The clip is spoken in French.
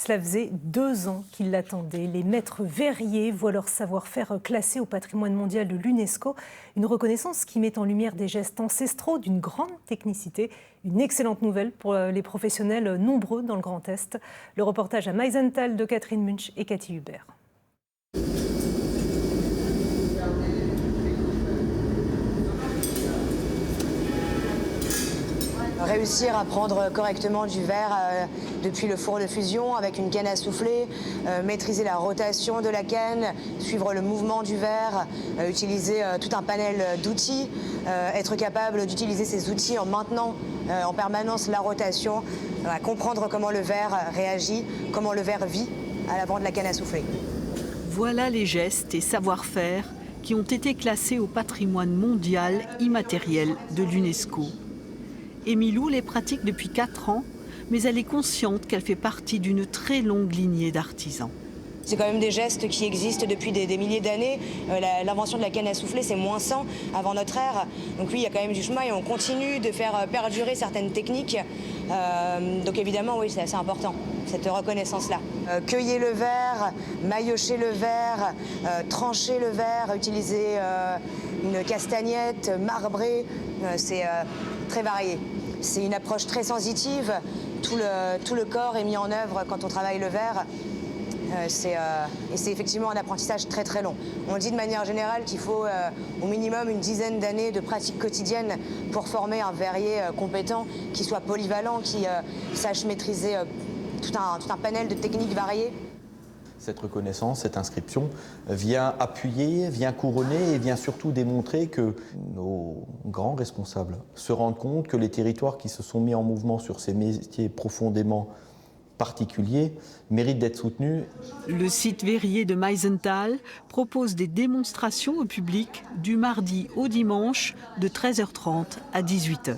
Cela faisait 2 ans qu'ils l'attendaient. Les maîtres verriers voient leur savoir-faire classé au patrimoine mondial de l'UNESCO. Une reconnaissance qui met en lumière des gestes ancestraux d'une grande technicité. Une excellente nouvelle pour les professionnels nombreux dans le Grand Est. Le reportage à Meisenthal de Catherine Munch et Cathy Hubert. Réussir à prendre correctement du verre depuis le four de fusion avec une canne à souffler, maîtriser la rotation de la canne, suivre le mouvement du verre, utiliser tout un panel d'outils, être capable d'utiliser ces outils en maintenant en permanence la rotation, comprendre comment le verre réagit, comment le verre vit à l'avant de la canne à souffler. Voilà les gestes et savoir-faire qui ont été classés au patrimoine mondial immatériel de l'UNESCO. Émilou les pratique depuis 4 ans, mais elle est consciente qu'elle fait partie d'une très longue lignée d'artisans. C'est quand même des gestes qui existent depuis des milliers d'années. L'invention de la canne à souffler, c'est moins 100 avant notre ère. Donc oui, il y a quand même du chemin et on continue de faire perdurer certaines techniques. Donc évidemment, oui, c'est assez important, cette reconnaissance-là. Cueillir le verre, maillotcher le verre, trancher le verre, utiliser une castagnette, marbrer, c'est très varié. C'est une approche très sensitive. Tout le corps est mis en œuvre quand on travaille le verre. Et c'est effectivement un apprentissage très très long. On dit de manière générale qu'il faut au minimum une dizaine d'années de pratique quotidienne pour former un verrier compétent, qui soit polyvalent, qui sache maîtriser tout un panel de techniques variées. Cette reconnaissance, cette inscription vient appuyer, vient couronner et vient surtout démontrer que nos grands responsables se rendent compte que les territoires qui se sont mis en mouvement sur ces métiers profondément particuliers méritent d'être soutenus. Le site verrier de Meisenthal propose des démonstrations au public du mardi au dimanche de 13h30 à 18h.